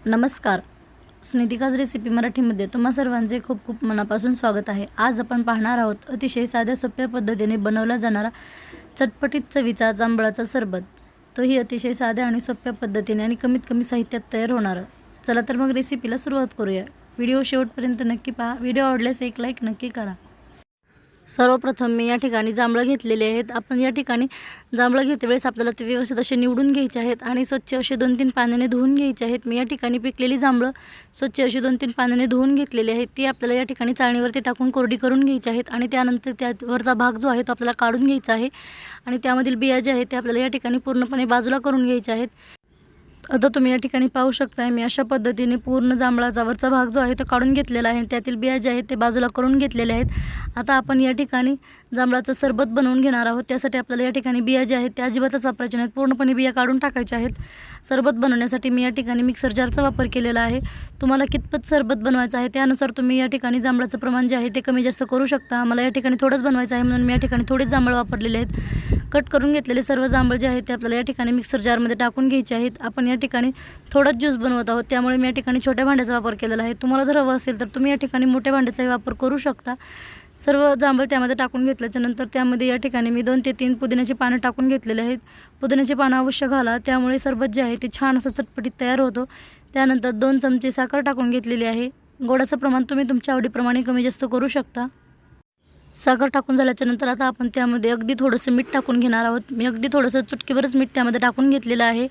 नमस्कार. स्नितिकाज रेसिपी मराठीमध्ये तुम्हा सर्वांचे खूप खूप मनापासून स्वागत आहे. आज आपण पाहणार आहोत अतिशय साध्या सोप्या पद्धतीने बनवला जाणारा चटपटीत चवीचा जांभळाचा सरबत. तोही अतिशय साध्या आणि सोप्या पद्धतीने आणि कमीत कमी साहित्यात तयार होणार. चला तर मग रेसिपीला सुरुवात करूया. व्हिडिओ शेवटपर्यंत नक्की पहा. व्हिडिओ आवडल्यास एक लाईक नक्की करा. सर्वप्रथम मी या ठिकाणी जांभळं घेतलेले आहेत. आपण या ठिकाणी जांभळं घेतेवेळेस आपल्याला ते व्यवस्थित असे निवडून घ्यायचे आहेत आणि स्वच्छ असे 2-3 पाण्याने धुवून घ्यायचे आहेत. मी या ठिकाणी पिकलेली जांभळं स्वच्छ अशी 2-3 पाण्याने धुवून घेतलेली आहेत. ती आपल्याला या ठिकाणी चाळणीवरती टाकून कोरडी करून घ्यायची आहेत आणि त्यानंतर त्यावरचा भाग जो आहे तो आपल्याला काढून घ्यायचा आहे आणि त्यामधील बिया जे आहेत ते आपल्याला या ठिकाणी पूर्णपणे बाजूला करून घ्यायचे आहेत. आता तुम्ही या ठिकाणी पाहू शकता, मी अशा पद्धतीने पूर्ण जांभळाचा वरचा भाग जो आहे तो काढून घेतलेला आहे. त्यातील बिया जे आहेत ते बाजूला करून घेतलेले आहेत. आता आपण या ठिकाणी जांभळाचं सरबत बनवून घेणार आहोत. त्यासाठी आपल्याला या ठिकाणी बिया जे आहेत त्या अजिबातच वापरायच्या नाहीत, पूर्णपणे बिया काढून टाकायच्या आहेत. सरबत बनवण्यासाठी मी या ठिकाणी मिक्सर जारचा वापर केलेला आहे. तुम्हाला कितपत सरबत बनवायचं आहे त्यानुसार तुम्ही या ठिकाणी जांभळाचं प्रमाण जे आहे ते कमी जास्त करू शकता. मला या ठिकाणी थोडंच बनवायचं आहे म्हणून मी या ठिकाणी थोडेच जांभळ वापरलेले आहेत. कट करून घेतलेले सर्व जांभळ जे आहेत ते आपल्याला या ठिकाणी मिक्सर जारमध्ये टाकून घ्यायचे आहेत. आपण या ठिकाणी थोडाच ज्यूस बनवत आहोत, त्यामुळे मी या ठिकाणी छोट्या भांड्याचा वापर केलेला आहे. तुम्हाला जर हवं असेल तर तुम्ही या ठिकाणी मोठ्या भांड्याचाही वापर करू शकता. सर्व जांभळ त्यामध्ये टाकून घेतल्याच्या नंतर त्यामध्ये या ठिकाणी मी 2 ते 3 पुदिन्याची पानं टाकून घेतलेले आहेत. पुदिन्याची पानं अवश्य घाला, त्यामुळे सरबत जे आहे ते छान असं चटपटीत तयार होतो. त्यानंतर 2 चमचे साखर टाकून घेतलेली आहे. गोडाचं प्रमाण तुम्ही तुमच्या आवडीप्रमाणे कमी जास्त करू शकता. साखर टाकून झाल्याच्या नंतर आता आपण त्यामध्ये अगदी थोडंसं मीठ टाकून घेणार आहोत. मी अगदी थोडंसं चुटकीभरच मीठ त्यामध्ये टाकून घेतलेलं आहे.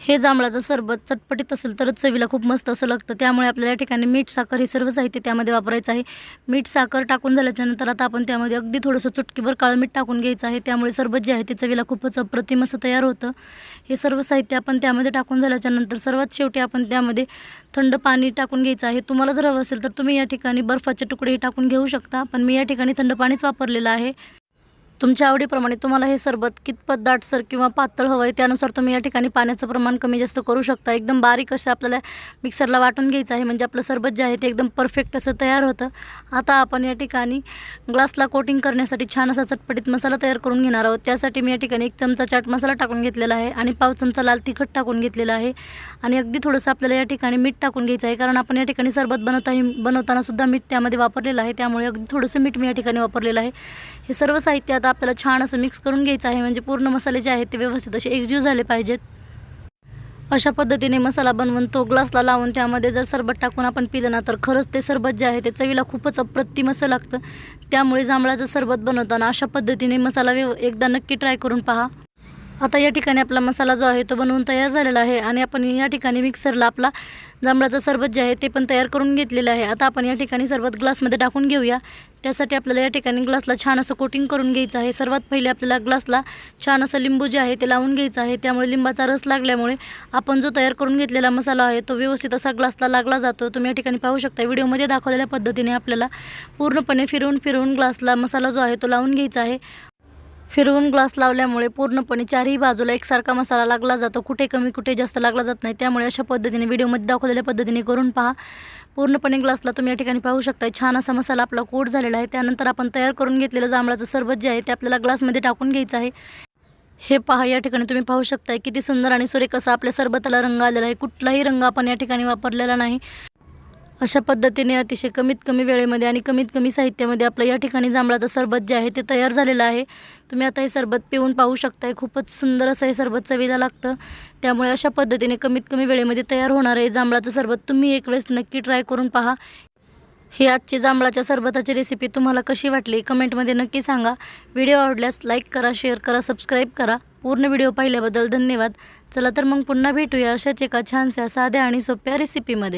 हे जांभळाचं सरबत चटपटीत असेल तरच चवीला खूप मस्त असं लागतं, त्यामुळे आपल्याला या ठिकाणी मीठ, साखर हे सर्व साहित्य त्यामध्ये वापरायचं आहे. मीठ, साखर टाकून झाल्याच्या नंतर आता आपण त्यामध्ये अगदी थोडंसं चुटकीभर काळं मीठ टाकून घ्यायचं आहे. त्यामुळे सरबत जे आहे ते चवीला खूपच अप्रतिम असं तयार होतं. हे सर्व साहित्य आपण त्यामध्ये टाकून झाल्याच्या नंतर सर्वात शेवटी आपण त्यामध्ये थंड पाणी टाकून घ्यायचं आहे. तुम्हाला जर हवं असेल तर तुम्ही या ठिकाणी बर्फाचे तुकडेही टाकून घेऊ शकता, पण मी या ठिकाणी थंड पाणीच वापरलेलं आहे. तुमच्या आवडीप्रमाणे तुम्हाला हे सरबत कितपत दाटसर किंवा पातळ हवं आहे त्यानुसार तुम्ही या ठिकाणी पाण्याचं प्रमाण कमी जास्त करू शकता. एकदम बारीक असं आपल्याला मिक्सरला वाटून घ्यायचं आहे, म्हणजे आपलं सरबत जे आहे ते एकदम परफेक्ट असं तयार होतं. आता आपण या ठिकाणी ग्लासला कोटिंग करण्यासाठी छान असा चटपटीत मसाला तयार करून घेणार आहोत. त्यासाठी मी या ठिकाणी 1 चमचा चाट मसाला टाकून घेतलेला आहे आणि पाव चमचा लाल तिखट टाकून घेतलेला आहे आणि अगदी थोडंसं आपल्याला या ठिकाणी मीठ टाकून घ्यायचं आहे, कारण आपण या ठिकाणी सरबत बनवताना सुद्धा मीठ त्यामध्ये वापरलेलं आहे, त्यामुळे अगदी थोडंसं मीठ मी या ठिकाणी वापरलेलं आहे. हे सर्व साहित्य आता आपल्याला छान असं मिक्स करून घ्यायचं आहे, म्हणजे पूर्ण मसाले जे आहेत ते व्यवस्थित असे एकजीव झाले पाहिजेत. अशा पद्धतीने मसाला बनवून तो ग्लासला लावून त्यामध्ये जर सरबत टाकून आपण पिलं ना तर खरंच ते सरबत जे आहे ते चवीला खूपच अप्रतिम असं लागतं. त्यामुळे जांभळाचं सरबत बनवताना अशा पद्धतीने मसाला एकदा नक्की ट्राय करून पहा. आता या ठिकाणी आपला मसाला जो आहे तो बनवून तयार झालेला आहे आणि आपण या ठिकाणी मिक्सरला आपला जांभळाचं सरबत जे आहे ते पण तयार करून घेतलेलं आहे. आता आपण या ठिकाणी सरबत ग्लासमध्ये टाकून घेऊया. त्यासाठी आपल्याला या ठिकाणी ग्लासला छान असं कोटिंग करून घ्यायचं आहे. सर्वात पहिले आपल्याला ग्लासला छान असं लिंबू जे आहे ते लावून घ्यायचं आहे. त्यामुळे लिंबाचा रस लागल्यामुळे आपण जो तयार करून घेतलेला मसाला आहे तो व्यवस्थित असा ग्लासला लागला जातो. तुम्ही या ठिकाणी पाहू शकता, व्हिडिओमध्ये दाखवलेल्या पद्धतीने आपल्याला पूर्णपणे फिरवून ग्लासला मसाला जो आहे तो लावून घ्यायचा आहे. फिरवून ग्लास लावल्यामुळे पूर्णपणे चारही बाजूला एकसारखा मसाला लागला जातो, कुठे कमी कुठे जास्त लागला जात नाही. त्यामुळे अशा पद्धतीने व्हिडिओमध्ये दाखवलेल्या पद्धतीने करून पहा. पूर्णपणे ग्लासला तुम्ही या ठिकाणी पाहू शकता छान असा मसाला आपला कोट झालेला आहे. त्यानंतर आपण तयार करून घेतलेलं जांभळाचं सरबत जे आहे ते आपल्याला ग्लासमध्ये टाकून घ्यायचं आहे. हे पहा, या ठिकाणी तुम्ही पाहू शकता किती सुंदर आणि सुरेख असा आपल्या सरबताला रंग आलेला आहे. कुठलाही रंग आपण या ठिकाणी वापरलेला नाही. अशा पद्धतीने अतिशय कमीत कमी वेळेमध्ये आणि कमीत कमी साहित्यामध्ये आपलं या ठिकाणी जांभळाचं सरबत जे आहे ते तयार झालेलं आहे. तुम्ही आता हे सरबत पिऊन पाहू शकताय, खूपच सुंदर असं हे सरबत चवीला लागतं. त्यामुळे अशा पद्धतीने कमीत कमी वेळेमध्ये तयार होणार आहे जांभळाचं सरबत तुम्ही एक वेळेस नक्की ट्राय करून पहा. ही आजची जांभळाच्या सरबताची रेसिपी तुम्हाला कशी वाटली कमेंटमध्ये नक्की सांगा. व्हिडिओ आवडल्यास लाईक करा, शेअर करा, सबस्क्राईब करा. पूर्ण व्हिडिओ पाहिल्याबद्दल धन्यवाद. चला तर मग पुन्हा भेटूया अशाच एका छानशा साध्या आणि सोप्या रेसिपीमध्ये.